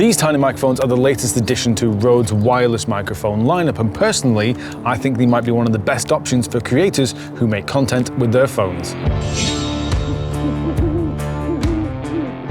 These tiny microphones are the latest addition to Rode's wireless microphone lineup, and personally, I think they might be one of the best options for creators who make content with their phones.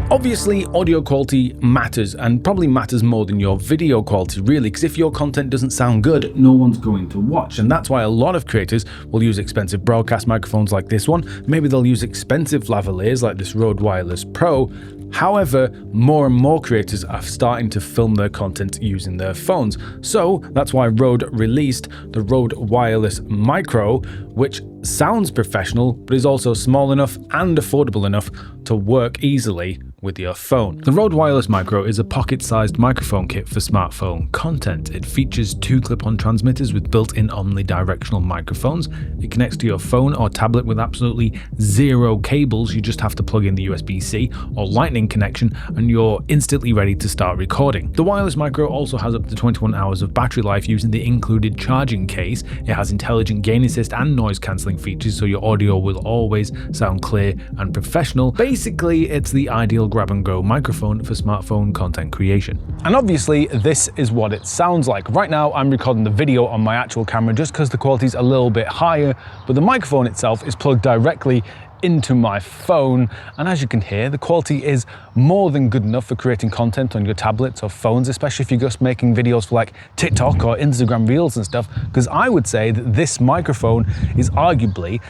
Obviously, audio quality matters, and probably matters more than your video quality, really, because if your content doesn't sound good, no one's going to watch. And that's why a lot of creators will use expensive broadcast microphones like this one. Maybe they'll use expensive lavaliers like this Rode Wireless Pro. However, more and more creators are starting to film their content using their phones. So that's why Rode released the Rode Wireless Micro, which sounds professional, but is also small enough and affordable enough to work easily with your phone. The Rode Wireless Micro is a pocket-sized microphone kit for smartphone content. It features 2 clip-on transmitters with built-in omnidirectional microphones. It connects to your phone or tablet with absolutely 0 cables. You just have to plug in the USB-C or Lightning connection and you're instantly ready to start recording. The Wireless Micro also has up to 21 hours of battery life using the included charging case. It has intelligent gain assist and noise cancelling features, so your audio will always sound clear and professional. Basically, it's the ideal grab-and-go microphone for smartphone content creation. And obviously, this is what it sounds like. Right now, I'm recording the video on my actual camera just because the quality's a little bit higher, but the microphone itself is plugged directly into my phone, and as you can hear, the quality is more than good enough for creating content on your tablets or phones, especially if you're just making videos for like TikTok or Instagram Reels and stuff, because I would say that this microphone is arguably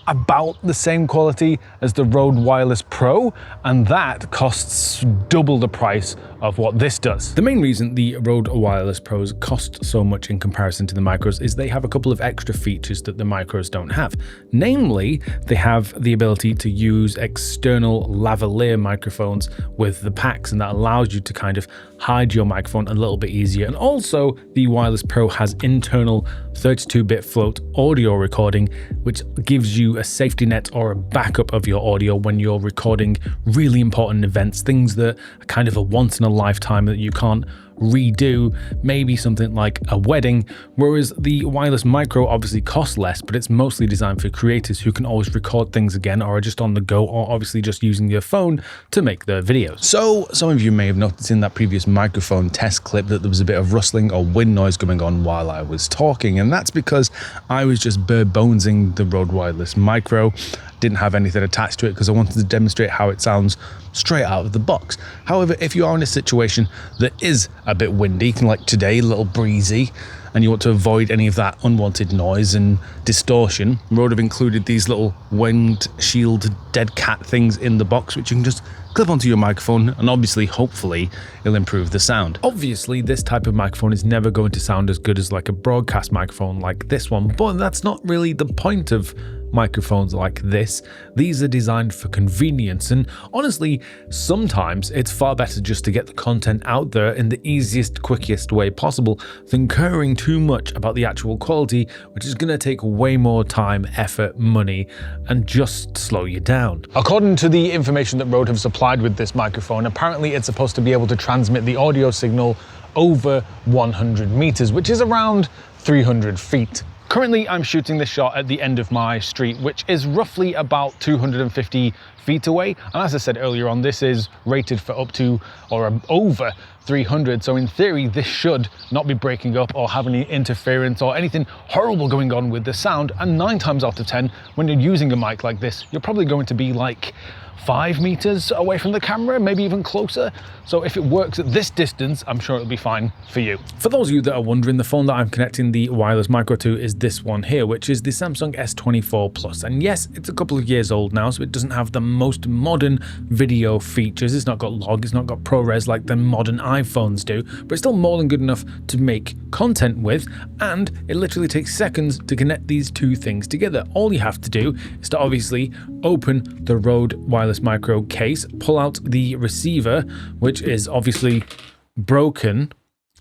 about the same quality as the Rode Wireless Pro, and that costs double the price of what this does. The main reason the Rode Wireless Pros cost so much in comparison to the Micros is they have a couple of extra features that the Micros don't have. Namely, they have the ability to use external lavalier microphones with the packs, and that allows you to kind of hide your microphone a little bit easier. And also, the Wireless Pro has internal 32-bit float audio recording, which gives you a safety net or a backup of your audio when you're recording really important events, things that are kind of a once in a lifetime that you can't redo, maybe something like a wedding, whereas the Wireless Micro obviously costs less, but it's mostly designed for creators who can always record things again or are just on the go, or obviously just using their phone to make their videos. So some of you may have noticed in that previous microphone test clip that there was a bit of rustling or wind noise going on while I was talking, and that's because I was just bare bonesing the Rode Wireless Micro. Didn't have anything attached to it because I wanted to demonstrate how it sounds straight out of the box. However, if you are in a situation that is a bit windy, like today, a little breezy, and you want to avoid any of that unwanted noise and distortion, Rode have included these little wind shield dead cat things in the box, which you can just clip onto your microphone, and obviously, hopefully, it'll improve the sound. Obviously, this type of microphone is never going to sound as good as like a broadcast microphone like this one, but that's not really the point of microphones like this. These are designed for convenience, and honestly, sometimes it's far better just to get the content out there in the easiest, quickest way possible than caring too much about the actual quality, which is going to take way more time, effort, money, and just slow you down. According to the information that Rode have supplied with this microphone, apparently it's supposed to be able to transmit the audio signal over 100 meters, which is around 300 feet. Currently, I'm shooting this shot at the end of my street, which is roughly about 250 feet away. And as I said earlier on, this is rated for up to or over 300. So in theory, this should not be breaking up or have any interference or anything horrible going on with the sound. And 9 times out of 10, when you're using a mic like this, you're probably going to be like 5 meters away from the camera, maybe even closer. So if it works at this distance, I'm sure it'll be fine for you. For those of you that are wondering, the phone that I'm connecting the Wireless Micro to is this one here, which is the Samsung S24 Plus. And yes, it's a couple of years old now, so it doesn't have the most modern video features. It's not got log, it's not got ProRes like the modern iPhones do, but it's still more than good enough to make content with, and it literally takes seconds to connect these two things together. All you have to do is to obviously open the Rode Wireless Micro case, pull out the receiver, which is obviously broken,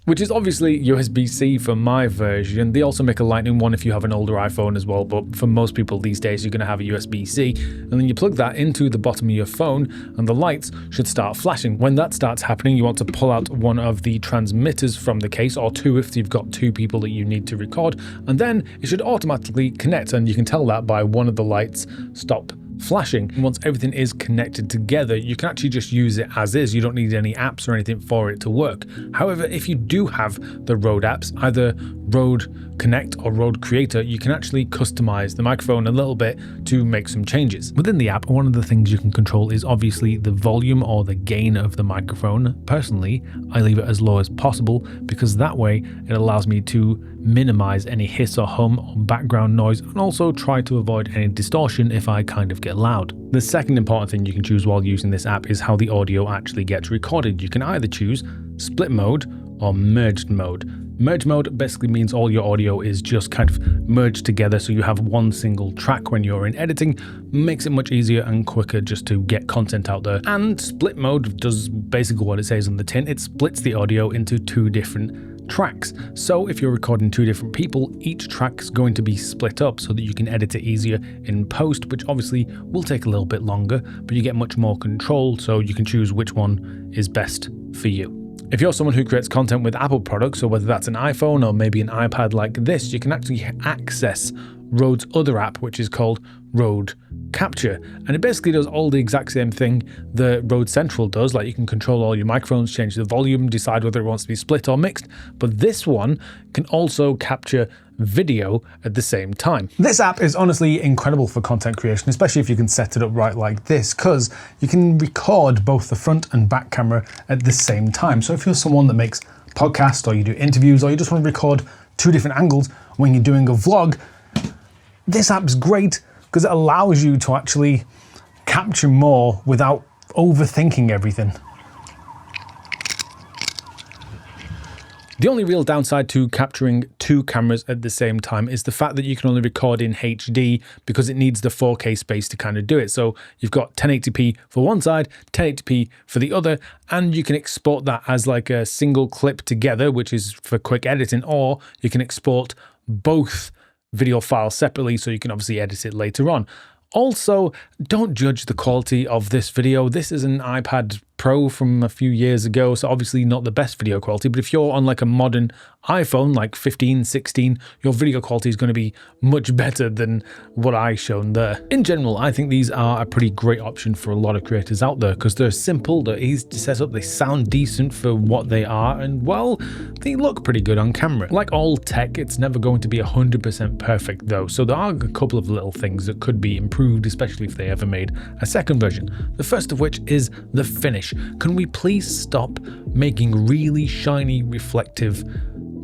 which is obviously USB-C for my version. They also make a Lightning one if you have an older iPhone as well, but for most people these days, you're going to have a USB-C. And then you plug that into the bottom of your phone, and the lights should start flashing. When that starts happening, you want to pull out one of the transmitters from the case, or 2 if you've got 2 people that you need to record, and then it should automatically connect, and you can tell that by one of the lights stop flashing. Once everything is connected together, you can actually just use it as is. You don't need any apps or anything for it to work. However, if you do have the Rode apps, either Rode Connect or Rode Creator, you can actually customize the microphone a little bit to make some changes. Within the app, one of the things you can control is obviously the volume or the gain of the microphone. Personally, I leave it as low as possible because that way it allows me to minimize any hiss or hum or background noise, and also try to avoid any distortion if I kind of get loud. The second important thing you can choose while using this app is how the audio actually gets recorded. You can either choose split mode or merged mode. Merge mode basically means all your audio is just kind of merged together, so you have one single track when you're in editing. Makes it much easier and quicker just to get content out there. And split mode does basically what it says on the tin. It splits the audio into two different tracks. So if you're recording two different people, each track's going to be split up so that you can edit it easier in post, which obviously will take a little bit longer, but you get much more control, so you can choose which one is best for you. If you're someone who creates content with Apple products, so whether that's an iPhone or maybe an iPad like this, you can actually access Rode's other app, which is called Rode Capture. And it basically does all the exact same thing that Rode Central does. Like, you can control all your microphones, change the volume, decide whether it wants to be split or mixed. But this one can also capture video at the same time. This app is honestly incredible for content creation, especially if you can set it up right like this, because you can record both the front and back camera at the same time. So if you're someone that makes podcasts, or you do interviews, or you just want to record two different angles when you're doing a vlog, this app's great because it allows you to actually capture more without overthinking everything. The only real downside to capturing two cameras at the same time is the fact that you can only record in HD because it needs the 4K space to kind of do it. So you've got 1080p for one side, 1080p for the other, and you can export that as like a single clip together, which is for quick editing, or you can export both video files separately so you can obviously edit it later on. Also, don't judge the quality of this video. This is an iPad Pro from a few years ago, so obviously not the best video quality, but if you're on like a modern iPhone, like 15, 16, your video quality is going to be much better than what I shown there. In general, I think these are a pretty great option for a lot of creators out there because they're simple, they're easy to set up, they sound decent for what they are, and well, they look pretty good on camera. Like all tech, it's never going to be 100% perfect though, so there are a couple of little things that could be improved, especially if they ever made a second version. The first of which is the finish. Can we please stop making really shiny, reflective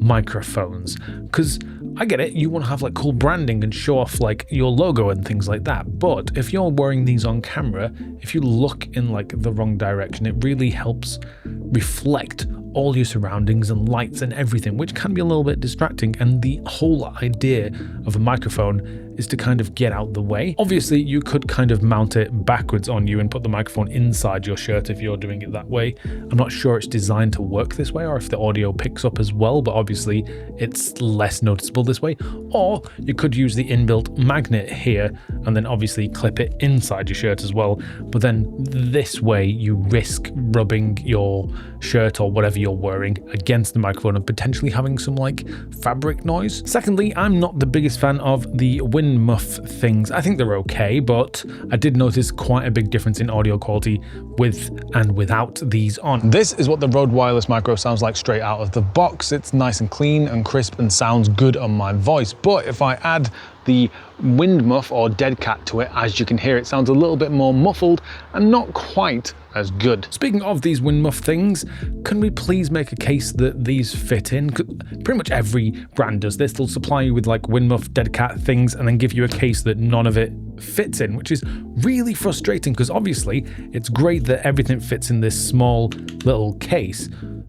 microphones? Because I get it, you want to have like cool branding and show off like your logo and things like that, but if you're wearing these on camera, if you look in like the wrong direction, it really helps reflect all your surroundings and lights and everything, which can be a little bit distracting. And the whole idea of a microphone is to kind of get out the way. Obviously, you could kind of mount it backwards on you and put the microphone inside your shirt if you're doing it that way. I'm not sure it's designed to work this way or if the audio picks up as well, but obviously it's less noticeable this way. Or you could use the inbuilt magnet here and then obviously clip it inside your shirt as well. But then this way you risk rubbing your shirt or whatever you're wearing against the microphone and potentially having some like fabric noise. Secondly, I'm not the biggest fan of the wind muff things. I think they're okay, but I did notice quite a big difference in audio quality with and without these on. This is what the Rode Wireless Micro sounds like straight out of the box. It's nice and clean and crisp and sounds good on my voice, but if I add the wind muff or dead cat to it, as you can hear, it sounds a little bit more muffled and not quite as good. Speaking of these wind muff things, can we please make a case that these fit in? Pretty much every brand does this. They'll supply you with like wind muff, dead cat things and then give you a case that none of it fits in, which is really frustrating because obviously it's great that everything fits in this small little case.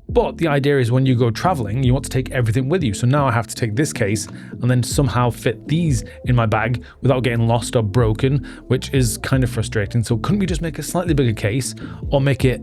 But the idea is when you go traveling, you want to take everything with you. So now I have to take this case and then somehow fit these in my bag without getting lost or broken, which is kind of frustrating. So couldn't we just make a slightly bigger case or make it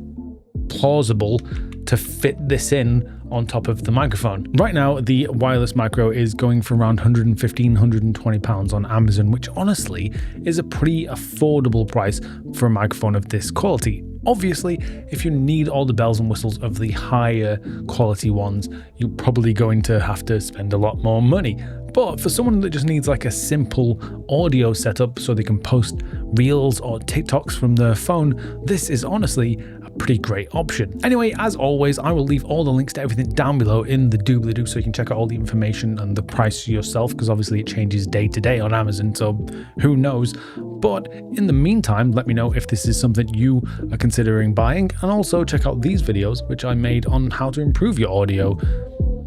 plausible to fit this in on top of the microphone? Right now, the wireless micro is going for around £115, £120 on Amazon, which honestly is a pretty affordable price for a microphone of this quality. Obviously, if you need all the bells and whistles of the higher quality ones, you're probably going to have to spend a lot more money. But for someone that just needs like a simple audio setup so they can post reels or TikToks from their phone, this is honestly a pretty great option. Anyway, as always, I will leave all the links to everything down below in the doobly-doo so you can check out all the information and the price yourself, because obviously it changes day to day on Amazon, so who knows. But in the meantime, let me know if this is something you are considering buying, and also check out these videos which I made on how to improve your audio.